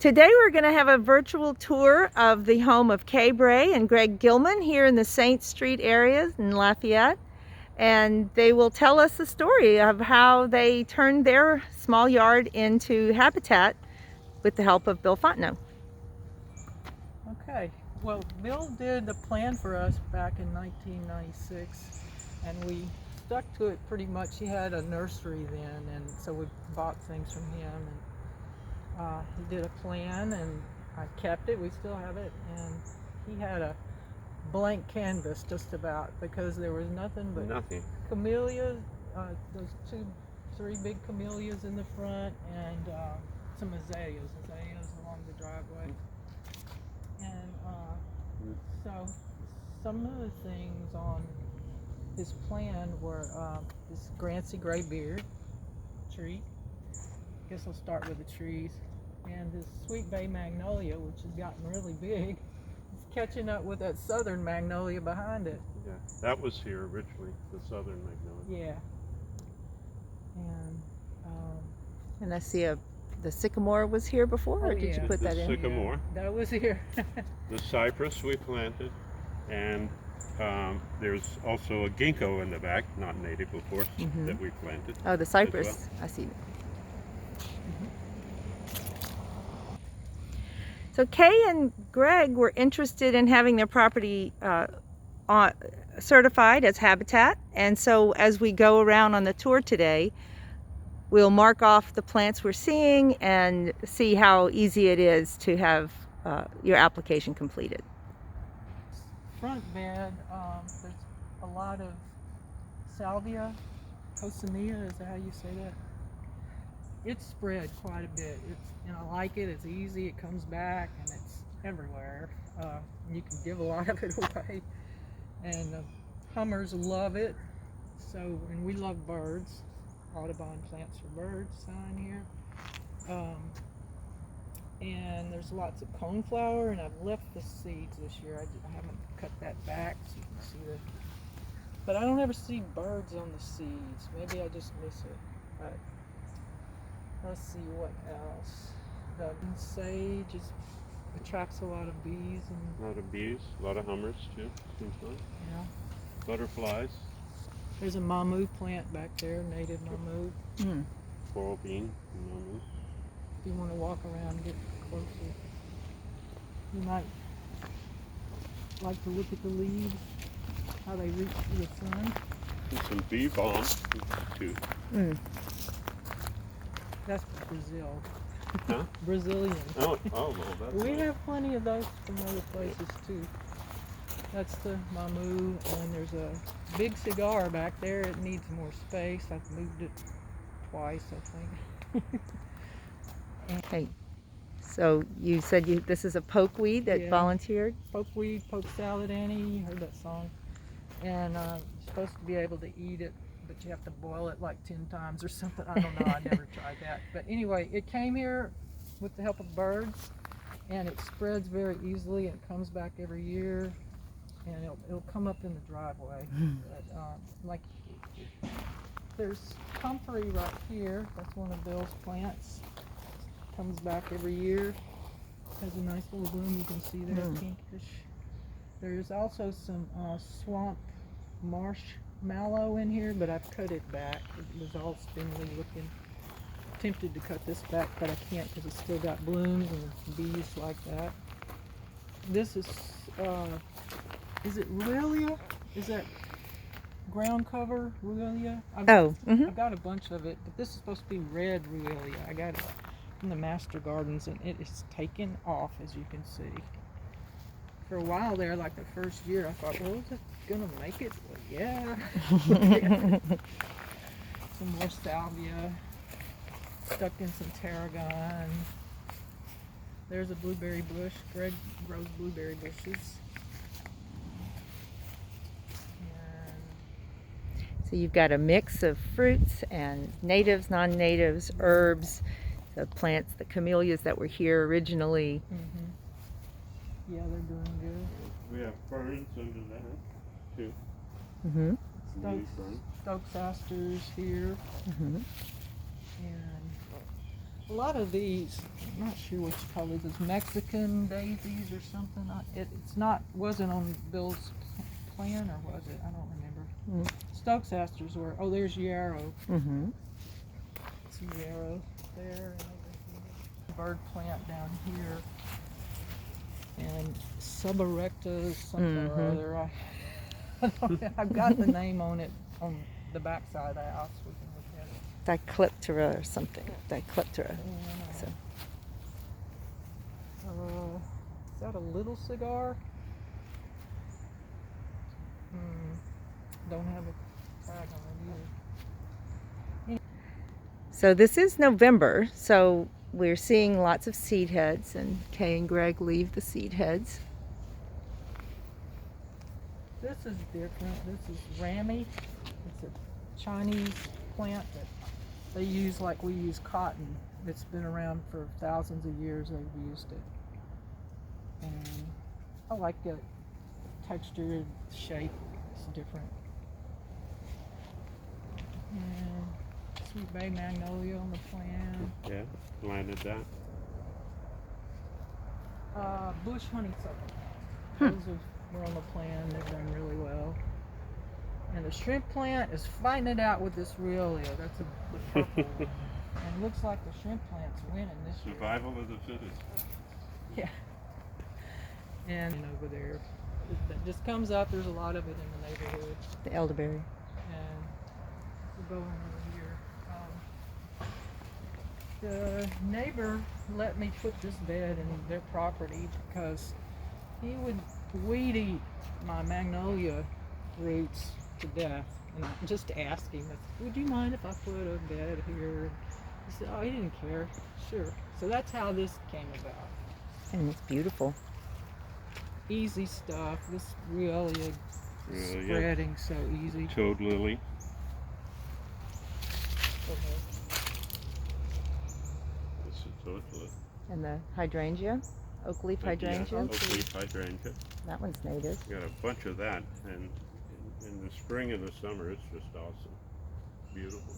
Today we're going to have a virtual tour of the home of Kay Bray and Greg Gilman here in the Saint Street area in Lafayette. And they will tell us the story of how they turned their small yard into habitat with the help of Bill Fontenot. Okay, well, Bill did a plan for us back in 1996, and we stuck to it pretty much. He had a nursery then, and so we bought things from him, and he did a plan, and I kept it. We still have it, and he had a blank canvas just about, because there was nothing but camellias, those three big camellias in the front, and some azaleas along the driveway. And so some of the things on his plan were this Grancy gray beard tree. I guess I'll start with the trees. And this sweet bay magnolia, which has gotten really big, is catching up with that southern magnolia behind it. Yeah, that was here originally, the southern magnolia. Yeah. And I see the sycamore was here before, or did you put that in? The sycamore. Yeah, that was here. The cypress we planted, and there's also a ginkgo in the back, not native of course, that we planted. Oh, the cypress, well. I see. So Kay and Greg were interested in having their property certified as habitat, and so as we go around on the tour today, we'll mark off the plants we're seeing and see how easy it is to have your application completed. Front bed, there's a lot of salvia, coccinea, is that how you say that? It's spread quite a bit. I like it. It's easy. It comes back, and it's everywhere. You can give a lot of it away, and hummers love it. So, and we love birds. Audubon Plants for Birds sign here. And there's lots of coneflower, and I've left the seeds this year. I haven't cut that back so you can see that. But I don't ever see birds on the seeds. Maybe I just miss it. But let's see what else. The sage attracts a lot of bees. A lot of bees, a lot of hummers too, seems like. Yeah. Butterflies. There's a mamu plant back there, native mamu. Coral bean, mamu. If you want to walk around and get closer, you might like to look at the leaves, how they reach the sun. And some bee balm too. That's Brazil. Huh? Brazilian. Oh, well, that's We nice. have plenty of those from other places too. That's the mamu, and there's a big cigar back there. It needs more space. I've moved it twice, I think. Okay, so you said this is a pokeweed that volunteered? Pokeweed, poke salad, Annie. You heard that song. And you're supposed to be able to eat it, but you have to boil it like 10 times or something. I don't know. I never tried that. But anyway, it came here with the help of birds, and it spreads very easily. It comes back every year, and it'll come up in the driveway. But, there's comfrey right here. That's one of Bill's plants. Comes back every year. Has a nice little bloom. You can see there, pinkish. There's also some swamp marshmallow in here, but I've cut it back. It was all spindly looking. Tempted to cut this back, but I can't because it's still got blooms and bees like that. This is it Ruellia? Is that ground cover Ruellia? I've got a bunch of it, but this is supposed to be red Ruellia. I got it from the Master Gardens, and it is taken off, as you can see. For a while there, like the first year, I thought, well, is it gonna make it? Well, yeah. Some more salvia, stuck in some tarragon. There's a blueberry bush. Greg grows blueberry bushes. So you've got a mix of fruits and natives, non-natives, herbs, the plants, the camellias that were here originally. Yeah, they're doing good. We have ferns under that too. Stokes asters here. And A lot of these, I'm not sure what you call these, is Mexican daisies or something. It's not, wasn't on Bill's plan, or was it? I don't remember. Stokes asters were, oh, there's yarrow. Mm-hmm. Some yarrow there and over here. Bird plant down here. And suberecta something or other. I've got the name on it on the back side of the house. We can look at it. Dicliptera or something. Dicliptera. So. Is that a little cigar? Don't have a tag on it either. So this is November, so we're seeing lots of seed heads, and Kay and Greg leave the seed heads. This is different. This is Rami. It's a Chinese plant that they use like we use cotton. It's been around for thousands of years. They've used it. And I like the texture, shape. It's different. And sweet bay magnolia on the plan. Yeah, planted that. Bush honeysuckle. Those were on the plan. They've done really well. And the shrimp plant is fighting it out with this realia. That's the purple one. And it looks like the shrimp plant's winning this year. Survival of the fittest. Yeah. And over there, that just comes up. There's a lot of it in the neighborhood. The elderberry. And we're going over here. The neighbor let me put this bed in their property because he would weed eat my magnolia roots to death. And I just asked him, would you mind if I put a bed here? He said, oh, he didn't care. Sure. So that's how this came about. And it's beautiful. Easy stuff. This really spreading so easy. Toad lily. This is toad lily. And the hydrangea, oak leaf hydrangea. Yeah, oak leaf hydrangea. That one's native. Got a bunch of that, and in the spring and the summer, it's just awesome. Beautiful.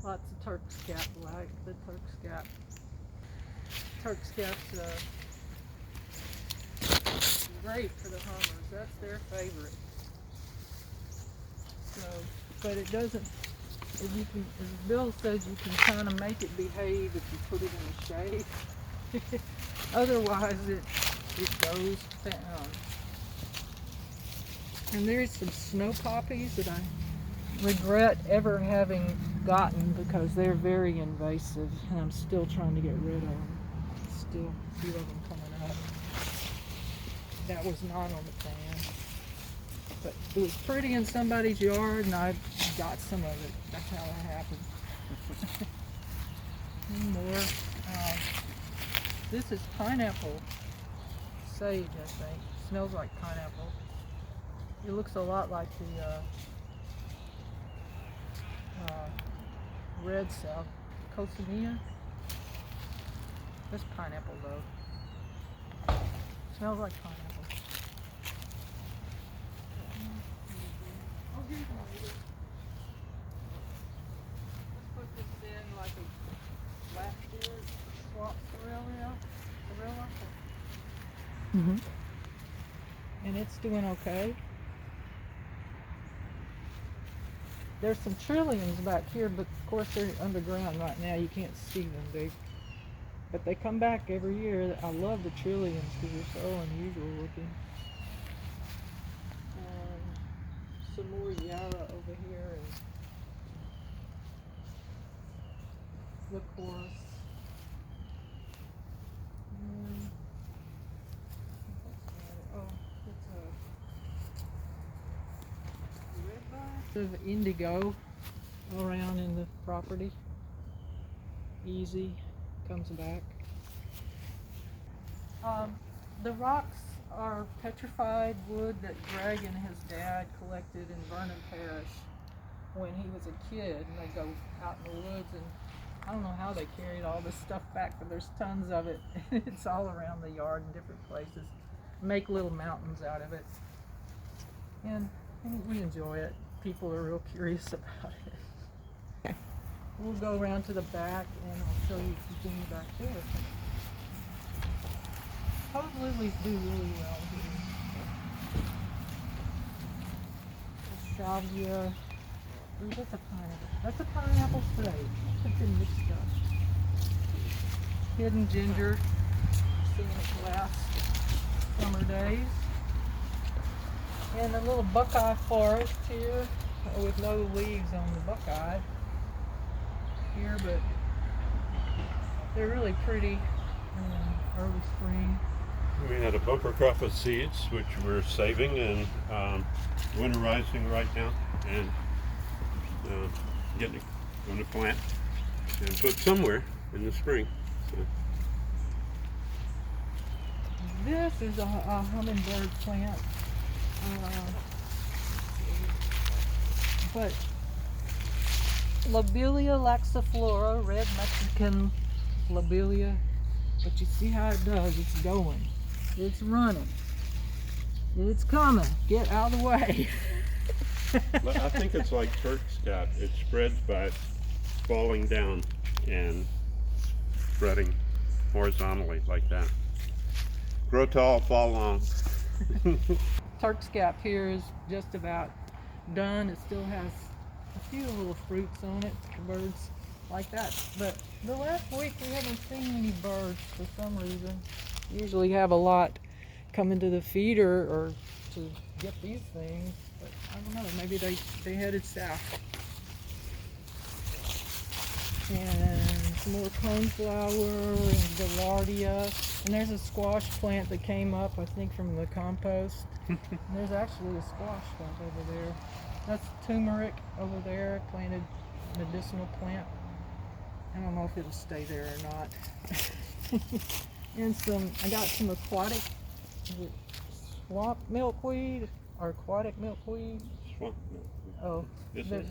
Lots of Turk's cap, like the Turk's cap. Turk's cap's great for the hummers. That's their favorite. So, but it doesn't. If you can, as Bill says, you can kind of make it behave if you put it in the shade. Otherwise, it goes down. And there's some snow poppies that I regret ever having gotten because they're very invasive, and I'm still trying to get rid of them. Still a few of them coming up. That was not on the plan. But it was pretty in somebody's yard, and I got some of it. That's how it happened. More. This is pineapple sage, I think. Smells like pineapple. It looks a lot like the red South Coccinea. That's pineapple though. Smells like pineapple. Let's put this in like a last year swap Sorrella. Mm-hmm. And it's doing okay. There's some trilliums back here, but of course they're underground right now. You can't see them, but they come back every year. I love the trilliums because they're so unusual looking. Some more yarrow over here and liquors. Of indigo around in the property. Easy, comes back. The rocks are petrified wood that Greg and his dad collected in Vernon Parish when he was a kid, and they go out in the woods, and I don't know how they carried all this stuff back, but there's tons of it. It's all around the yard in different places. Make little mountains out of it, and we enjoy it. People are real curious about it. we'll go around to the back and I'll show you some things back there. Those lilies do really well here. The salvia. Ooh, that's a pineapple. That's a pineapple spray. It's been mixed up. Hidden ginger. Seen it last summer days. And a little buckeye forest here with no leaves on the buckeye here, but they're really pretty in early spring. We had a bumper crop of seeds, which we're saving and winterizing right now, and going to plant and put somewhere in the spring. So. This is a hummingbird plant, but Lobelia laxiflora, red Mexican lobelia. But you see how it does? It's going. It's running. It's coming. Get out of the way. I think it's like Turk's cat. It spreads by falling down and spreading horizontally like that. Grow tall, fall long. Turk's cap here is just about done. It still has a few little fruits on it. The birds like that. But the last week we haven't seen any birds for some reason. Usually have a lot coming to the feeder or to get these things. But I don't know, maybe they headed south. And some more coneflower and gaillardia. And there's a squash plant that came up, I think, from the compost. And there's actually a squash plant over there. That's turmeric over there, planted medicinal plant. I don't know if it'll stay there or not. And I got some aquatic swamp milkweed or aquatic milkweed. Swamp milkweed.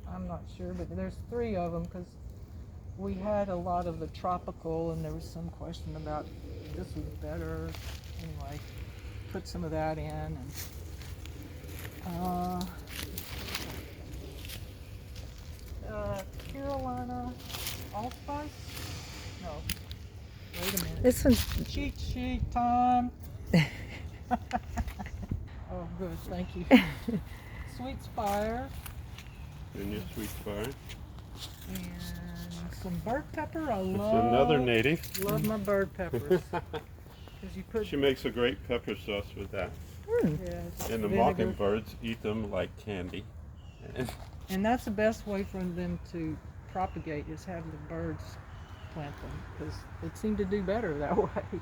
Oh, I'm not sure, but there's 3 of them because we had a lot of the tropical and there was some question about this was better. Anyway, put some of that in. And Carolina allspice? No. Wait a minute. This one's Cheat sheet time. Oh, good. Thank you. Sweet spire. And your sweet spire. And some bird pepper. I It's love. another native. Love my bird peppers. She makes a great pepper sauce with that. Yes, And the vinegar. mockingbirds eat them like candy. And that's the best way for them to propagate is have the birds plant them because they seem to do better that way.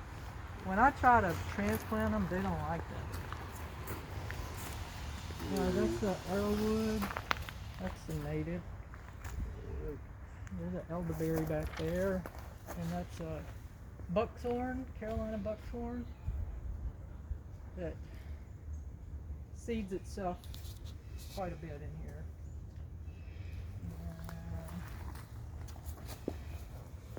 When I try to transplant them, they don't like that. That's the arrowwood. That's the native. There's an elderberry back there, and that's a buckthorn, Carolina buckthorn, that seeds itself quite a bit in here.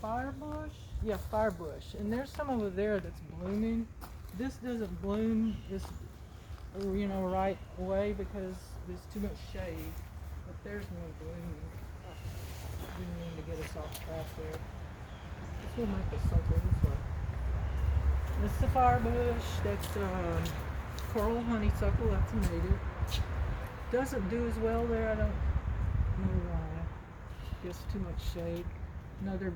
Firebush? Yeah, firebush. And there's some over there that's blooming. This doesn't bloom this, right away because there's too much shade. But there's no blooming. Didn't mean to get us off track there. This will make us circle this way. This is the firebush. That's coral honeysuckle. That's a native. Doesn't do as well there. I don't know why. Just too much shade. Another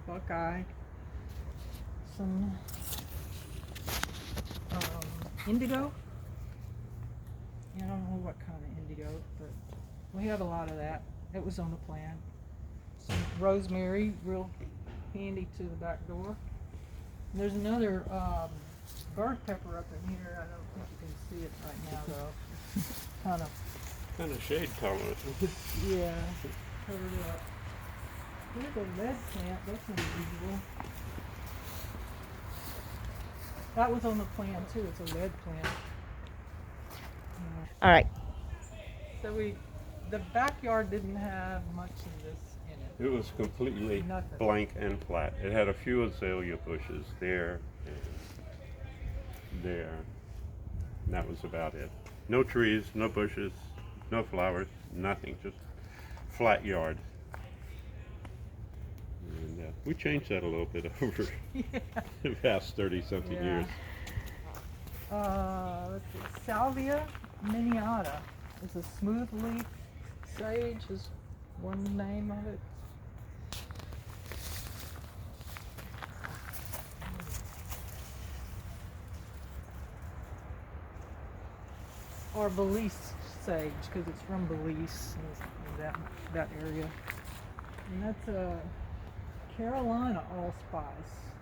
buckeye. Some indigo. I don't know what kind of indigo, but we have a lot of that. It was on the plan. Some rosemary, real handy to the back door. And there's another bird pepper up in here. I don't think you can see it right now though. Kind of shade tolerant. Yeah, covered up. Here's a lead plant. That's unusual. That was on the plan too. It's a lead plant. all right. Mm-hmm. So the backyard didn't have much of this in it. It was completely Nothing. blank and flat. It had a few azalea bushes there and there. And that was about it. No trees, no bushes, no flowers, nothing. Just flat yard. we changed that a little bit over Yeah. the past 30-something Yeah. years. Let's see. Salvia miniata. It's a smooth leaf sage is one name of it. Or Belize sage, because it's from Belize, that area. And that's a Carolina allspice,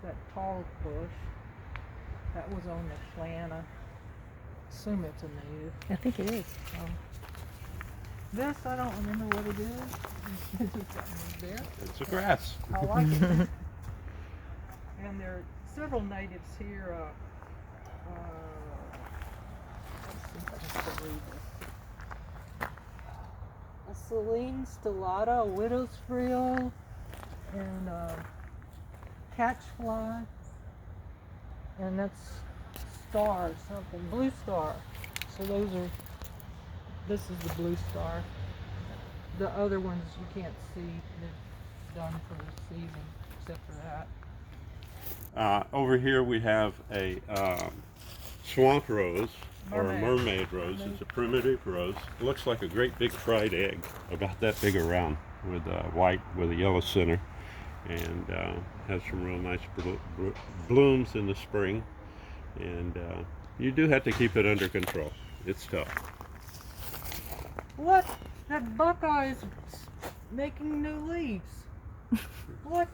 that tall bush. That was on the plan. I assume it's a native. I think it is. This, I don't remember what it is. It just got moved there. It's a grass. I like it. And there are several natives here. Let's see if I can still read this. A Celine stellata, a widow's frill, and catchfly, and that's star something, blue star. So this is the blue star. The other ones you can't see, they're done for the season, except for that. Over here we have a swamp rose, or a Mermaid. mermaid rose. It's a primitive rose. It looks like a great big fried egg, about that big around, with white with a yellow center, and has some real nice blooms in the spring. And you do have to keep it under control. It's tough. What? That buckeye's making new leaves. What?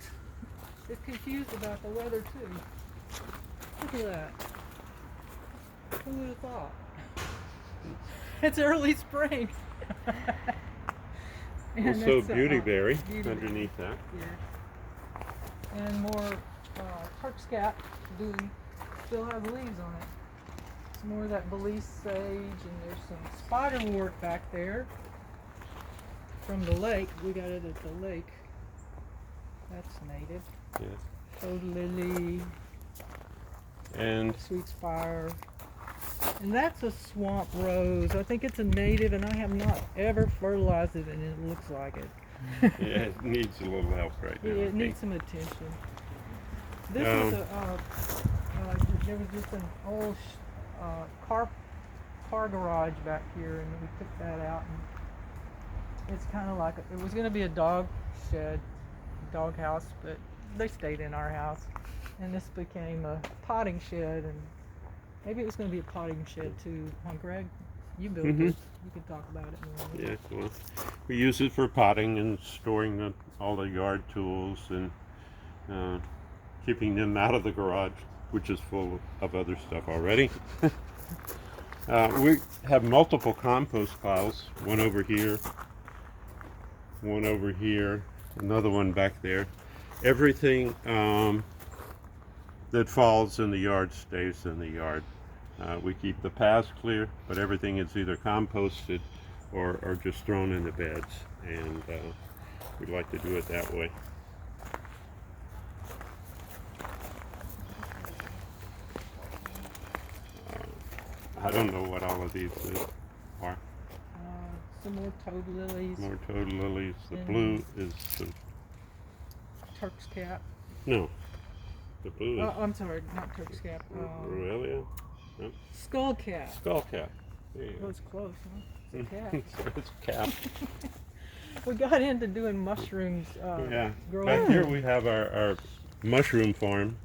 It's confused about the weather too. Look at that. Who would have thought? It's early spring. And Also it's, beautyberry beauty- underneath that. Yeah. And more Turk's cap still have leaves on it. It's more of that Belize sage, and there's some spiderwort back there from the lake. We got it at the lake. That's native. Yeah. Toad lily, And sweet spire. And that's a swamp rose. I think it's a native, and I have not ever fertilized it, and it looks like it. yeah, it needs a little help right now. It needs some attention. This is there was just an old car garage back here, and we took that out, and it's kind of like it was going to be a dog house, but they stayed in our house, and this became a potting shed, and maybe it was going to be a potting shed too. Greg, you built it. You can talk about it more. Yeah, well, we use it for potting and storing all the yard tools, and keeping them out of the garage, which is full of other stuff already. We have multiple compost piles, one over here, another one back there. Everything that falls in the yard stays in the yard. We keep the paths clear, but everything is either composted or just thrown in the beds, and we like to do it that way. I don't know what all of these are. Some more toad lilies. More toad lilies. The And blue is the Turk's cap. no. The blue is I'm sorry, not Turk's cap. Ruellia. Skull cap. Skull cap. There you That go. was close, huh? It's a cap. So it's a cap. We got into doing mushrooms. Yeah. Growing. Back here we have our mushroom farm,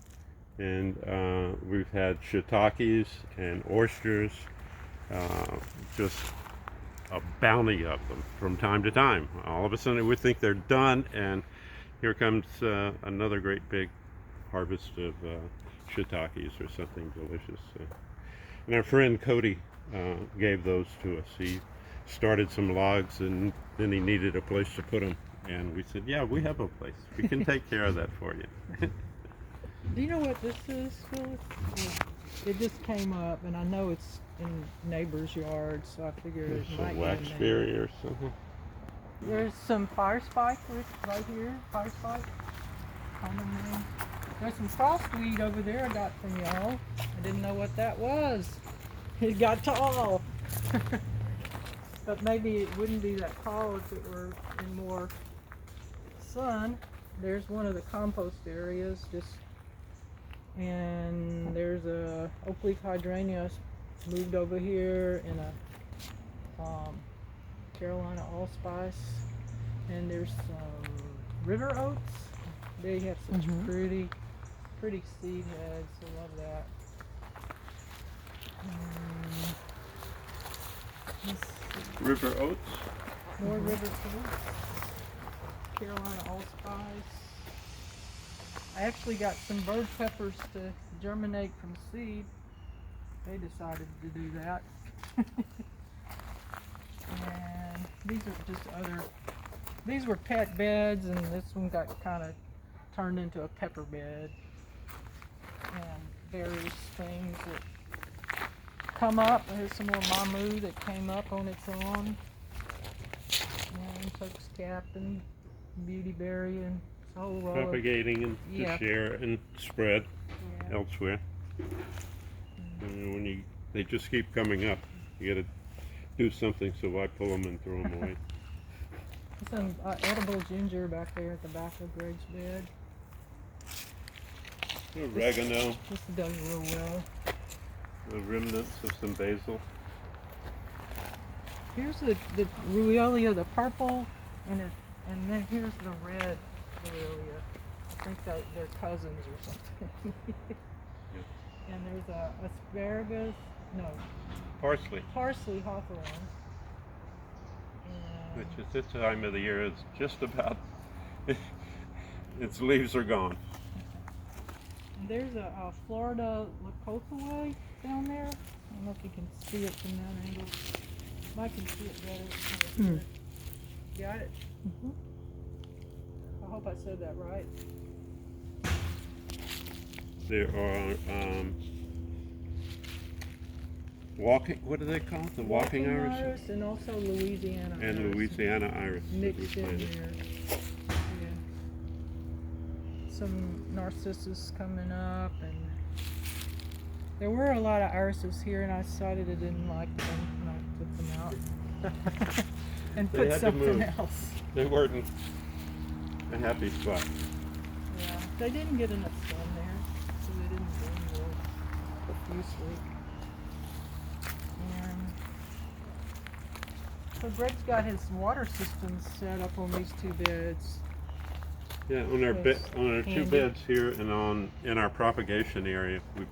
and we've had shiitakes and oysters, just a bounty of them from time to time. All of a sudden we think they're done, and here comes another great big harvest of shiitakes or something delicious. And our friend Cody gave those to us. He started some logs, and then he needed a place to put them, and we said, yeah, we have a place. We can take care of that for you. Do you know what this is, Phyllis? It just came up, and I know it's in neighbors' yards, so I figured it Some might be wax in there. berry or something. There's some fire spike right here. Fire spike. Common name. There's some frostweed over there I got from y'all. I didn't know what that was. It got tall. But maybe it wouldn't be that tall if it were in more sun. there's one of the compost areas. And there's a oak leaf hydrangea moved over here in a Carolina allspice. And there's some river oats. They have such pretty seed heads. I love that. River oats. More river oats. Carolina allspice. I actually got some bird peppers to germinate from seed. They decided to do that. And these are just these were pet beds, and this one got kind of turned into a pepper bed. And various things that come up. Here's some more mamu that came up on its own. And closed-cap and beautyberry and a whole row Propagating and to share and spread Yeah. elsewhere. And they just keep coming up. You gotta do something, so I pull them and throw them away. Some edible ginger back there at the back of Greg's bed. Oregano, This does real well. the remnants of some basil. Here's the Ruellia, the purple, and then here's the red Ruellia. I think they're cousins or something. And there's a asparagus, no, Parsley, parsley hawthorn. And which at this time of the year is just about, its leaves are gone. there's a Florida lacotaway down there. I don't know if you can see it from that angle. I can see it better. Got it? I hope I said that right. There are what do they call it? The walking iris? And also Louisiana And iris. Louisiana iris. that we Mixed in planted. there. Yeah. Some narcissus coming up, and there were a lot of irises here, and I decided I didn't like them, and I took them out and They put had to something move. else. They weren't in a happy spot. Yeah, they didn't get enough sun there, so they didn't bloom real profusely. And so Greg's got his water systems set up on these two beds. Yeah, on our two handy. beds here and in our propagation area, we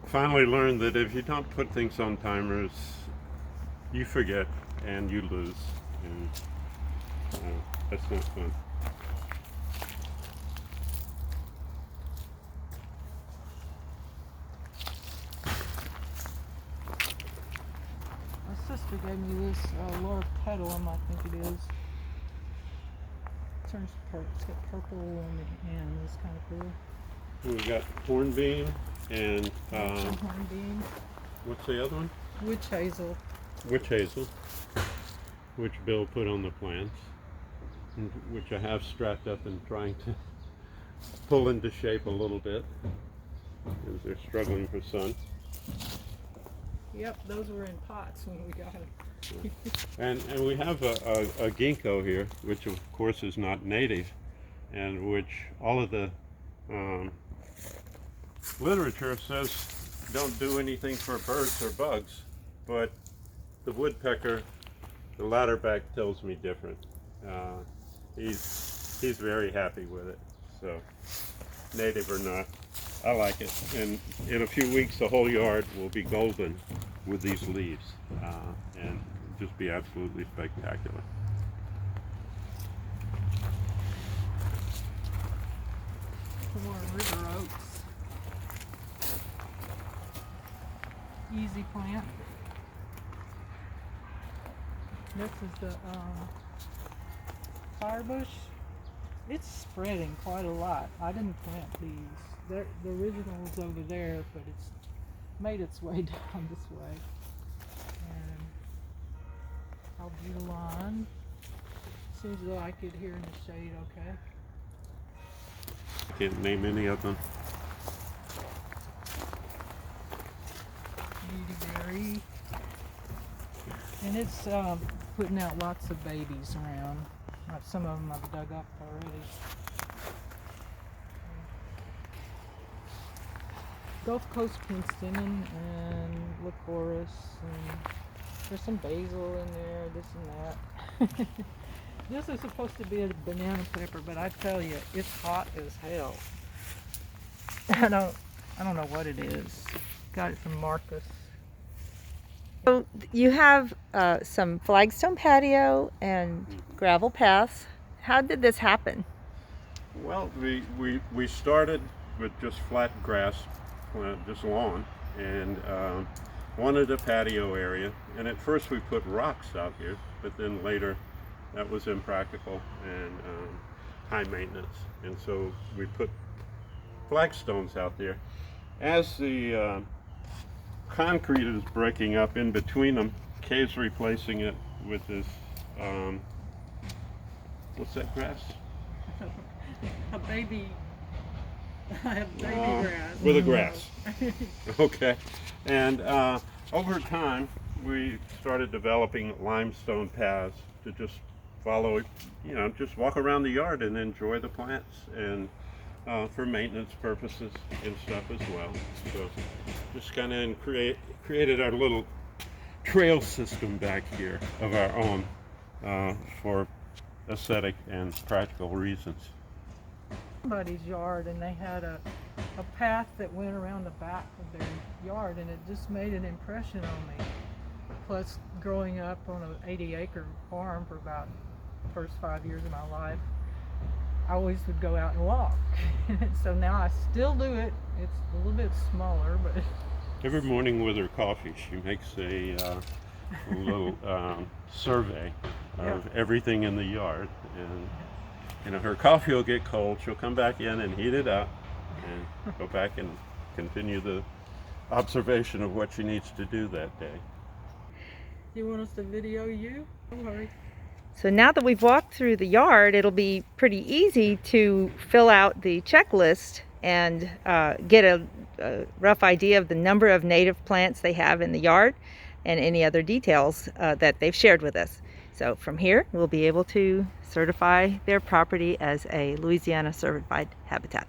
finally learned that if you don't put things on timers, you forget and you lose, and that's not fun. My sister gave me this Laura Petalum, I think it is. Turns purple. It's got purple on the end. It's kind of cool. We've got hornbeam and Some hornbeam. what's the other one? Witch hazel. Witch hazel, which Bill put on the plants, and which I have strapped up and trying to pull into shape a little bit because they're struggling for sun. Yep, those were in pots when we got them. And we have a ginkgo here, which of course is not native, and which all of the literature says don't do anything for birds or bugs, but the woodpecker, the ladderback, tells me different. He's very happy with it. So native or not, I like it. And in a few weeks, the whole yard will be golden with these leaves, and just be absolutely spectacular. Some more river oaks. Easy plant. This is the firebush. It's spreading quite a lot. I didn't plant these. The original was over there, but it's made its way down this way. And albutilon. Seems to like it here in the shade, okay. I can't name any of them. Beautyberry. And it's putting out lots of babies around. Some of them I've dug up already. Gulf Coast Kingston and Licorice, and there's some basil in there, this and that. This is supposed to be a banana pepper, but I tell you, it's hot as hell. I don't know what it is. Got it from Marcus. So you have some flagstone patio and gravel paths. How did this happen? Well, we started with just flat grass, just lawn, and wanted a patio area. And at first we put rocks out here, but then later that was impractical and high maintenance. And so we put flagstones out there. As the concrete is breaking up in between them, Kay's replacing it with this, what's that grass? A baby grass. With a grass. Okay. And over time, we started developing limestone paths to just follow, just walk around the yard and enjoy the plants, and for maintenance purposes and stuff as well. So just kind of created our little trail system back here of our own for aesthetic and practical reasons. Somebody's yard, and they had a path that went around the back of their yard, and it just made an impression on me. Plus, growing up on an 80-acre farm for about the first 5 years of my life, I always would go out and walk. So now I still do it. It's a little bit smaller, but Every morning with her coffee, she makes a little survey of everything in the yard, and her coffee will get cold. She'll come back in and heat it up, and go back and continue the observation of what she needs to do that day. you want us to video you? Don't worry. So now that we've walked through the yard, it'll be pretty easy to fill out the checklist and get a rough idea of the number of native plants they have in the yard and any other details that they've shared with us. So from here, we'll be able to certify their property as a Louisiana certified habitat.